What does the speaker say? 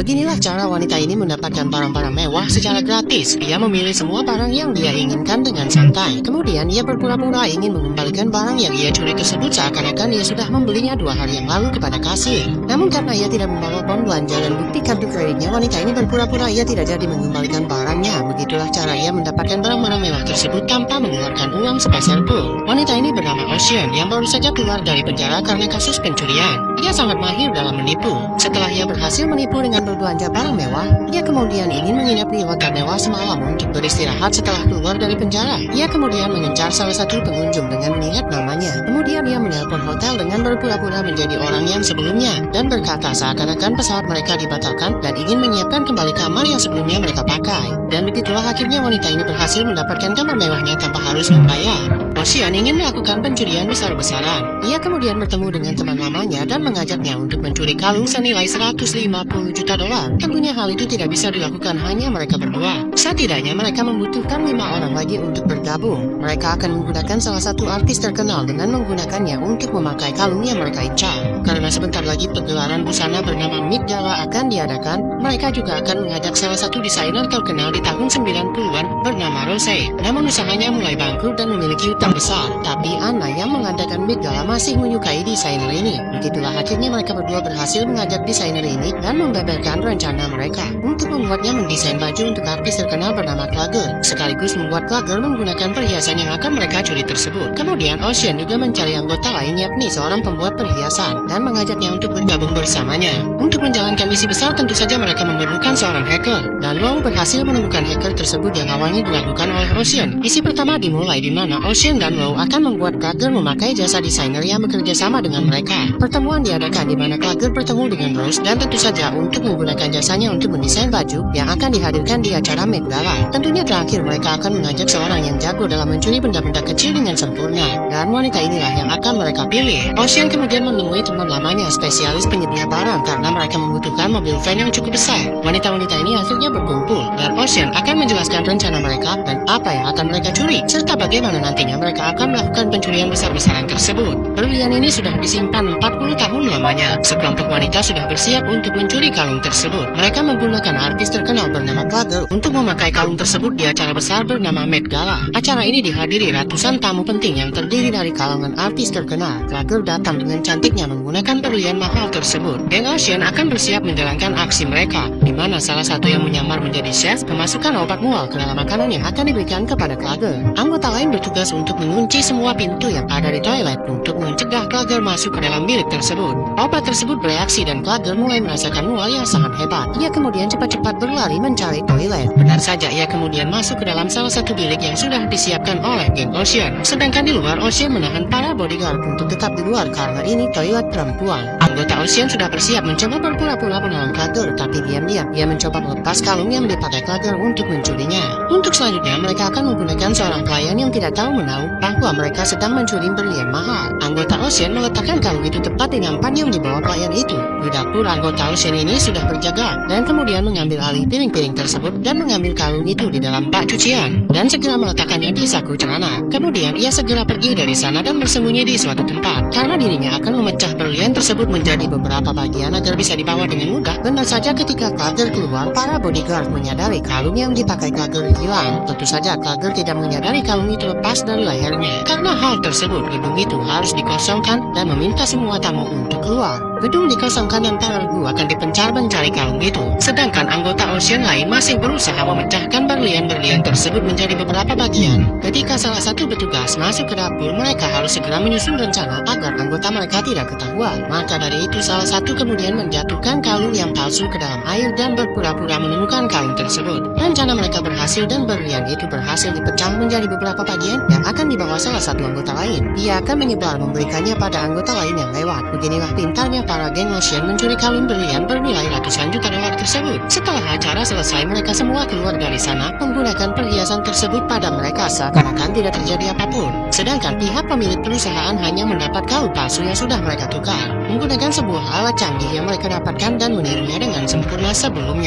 Beginilah cara wanita ini mendapatkan barang-barang mewah secara gratis. Ia memilih semua barang yang dia inginkan dengan santai. Kemudian ia berpura-pura ingin mengembalikan barang yang ia curi tersebut seakan-akan ia sudah membelinya 2 hari yang lalu kepada kasir. Namun karena ia tidak membawa bon belanja dan bukti kartu kreditnya, wanita ini berpura-pura ia tidak jadi mengembalikan barangnya. Begitulah cara ia mendapatkan barang-barang mewah tersebut tanpa mengeluarkan uang sepeser pun. Wanita ini bernama Ocean yang baru saja keluar dari penjara karena kasus pencurian. Ia sangat mahir dalam menipu. Setelah ia berhasil menipu dengan berbelanja barang mewah, ia kemudian ingin menginap di hotel mewah semalam untuk beristirahat setelah keluar dari penjara. Ia kemudian mengejar salah satu pengunjung dengan mengingat namanya. Kemudian ia menelpon hotel dengan berpura-pura menjadi orang yang sebelumnya dan berkata seakan-akan pesawat mereka dibatalkan dan ingin menyiapkan kembali kamar yang sebelumnya mereka pakai. Dan begitulah akhirnya wanita ini berhasil mendapatkan kamar mewahnya tanpa harus membayar. Ocean ingin melakukan pencurian besar-besaran. Ia kemudian bertemu dengan teman lamanya dan mengajaknya untuk mencuri kalung senilai 150 juta dolar. Tentunya hal itu tidak bisa dilakukan hanya mereka berdua. Setidaknya mereka membutuhkan 5 orang lagi untuk bergabung. Mereka akan menggunakan salah satu artis terkenal dengan menggunakannya untuk memakai kalung yang mereka incar. Karena sebentar lagi pegelaran busana bernama Met Gala akan diadakan, mereka juga akan mengajak salah satu desainer terkenal di tahun 90-an bernama Rose. Namun usahanya mulai bangkrut dan memiliki utang besar. Tapi Anna yang mengadakan Met Gala masih menyukai desainer ini. Begitulah akhirnya mereka berdua berhasil mengajak desainer ini dan membeberkan rencana mereka untuk membuatnya mendesain baju untuk artis terkenal bernama Klagger, sekaligus membuat Klagger menggunakan perhiasan yang akan mereka curi tersebut. Kemudian Ocean juga mencari anggota lain yakni seorang pembuat perhiasan dan mengajaknya untuk bergabung bersamanya. Untuk menjalankan misi besar tentu saja mereka memerlukan seorang hacker dan Low berhasil menemukan hacker tersebut yang awalnya dilakukan oleh Ocean. Misi pertama dimulai di mana Ocean dan Low akan membuat Klagger memakai jasa desainer yang bekerja sama dengan mereka. Pertemuan diadakan di mana Klagger bertemu dengan Rose dan tentu saja untuk menggunakan jasanya untuk mendesain baju yang akan dihadirkan di acara Met Gala. Tentunya terakhir mereka akan mengajak seorang yang jago dalam mencuri benda-benda kecil dengan sempurna dan wanita inilah yang akan mereka pilih. Ocean kemudian menemui teman lamanya spesialis penyedia barang karena mereka membutuhkan mobil van yang cukup besar. Wanita-wanita ini akhirnya berkumpul dan Ocean akan menjelaskan rencana mereka dan apa yang akan mereka curi serta bagaimana nantinya mereka akan melakukan pencurian besar-besaran tersebut. Berlian ini sudah disimpan 40 tahun lamanya. Sekelompok wanita sudah bersiap untuk mencuri kalung tersebut. Mereka menggunakan artis terkenal bernama Klagger untuk memakai kalung tersebut di acara besar bernama Met Gala. Acara ini dihadiri ratusan tamu penting yang terdiri dari kalangan artis terkenal. Klagger datang dengan cantiknya menggunakan berlian mahal tersebut. Geng Ocean akan bersiap menjalankan aksi mereka, di mana salah satu yang menyamar menjadi chef memasukkan obat mual ke dalam makanan yang akan diberikan kepada Klagger. Anggota lain bertugas untuk mengunci semua pintu yang ada di toilet untuk mencegah Klagger masuk ke dalam bilik tersebut. Obat tersebut bereaksi dan Klagger mulai merasakan mual yang sangat hebat. Ia kemudian cepat-cepat berlari mencari toilet. Benar saja ia kemudian masuk ke dalam salah satu bilik yang sudah disiapkan oleh geng Ocean. Sedangkan di luar Ocean menahan para bodyguard untuk tetap di luar karena ini toilet perempuan. Anggota Ocean sudah bersiap mencoba berpura-pura menolong Klagger, tapi diam-diam ia mencoba melepas kalung yang dipakai Klagger untuk mencurinya. Untuk selanjutnya mereka akan menggunakan seorang klien yang tidak tahu menahu bahwa mereka sedang mencuri berlian mahal. Anggota Ocean meletakkan kalung itu tepat di nampan yang dibawa klien itu. Di dapur anggota Ocean ini sudah berjaga dan kemudian mengambil alih piring-piring tersebut dan mengambil kalung itu di dalam bak cucian dan segera meletakkannya di saku celana. Kemudian ia segera pergi dari sana dan bersembunyi di suatu tempat karena dirinya akan memecah berlian tersebut menjadi beberapa bagian agar bisa dibawa dengan mudah. Benar saja ketika Klagger keluar, para bodyguard menyadari kalung yang dipakai Klagger hilang. Tentu saja Klagger tidak menyadari kalung itu lepas dari lehernya. Karena hal tersebut, gedung itu harus dikosongkan dan meminta semua tamu untuk keluar. Gedung dikosongkan dan para regu akan dipencar mencari kalung itu. Sedangkan anggota Ocean lain masih berusaha memecahkan berlian-berlian tersebut menjadi beberapa bagian. Ketika salah satu petugas masuk ke dapur, mereka harus segera menyusun rencana agar anggota mereka tidak ketahuan. Maka dari itu salah satu kemudian menjatuhkan kalung yang palsu ke dalam air dan berpura-pura menemukan kalung tersebut. Rencana mereka berhasil dan berlian itu berhasil dipecah menjadi beberapa bagian yang akan dibawa salah satu anggota lain. Ia akan menyebar memberikannya pada anggota lain yang lewat. Beginilah pintarnya para geng Ocean mencuri kalung berlian bernilai ratusan juta dolar tersebut. Setelah acara selesai, mereka semua keluar dari sana menggunakan perhiasan tersebut pada mereka seakan-akan tidak terjadi apapun. Sedangkan pihak pemilik perusahaan hanya mendapat kalung palsu yang sudah mereka tukar, menggunakan sebuah alat canggih yang mereka dapatkan dan menirunya dengan sempurna sebelumnya.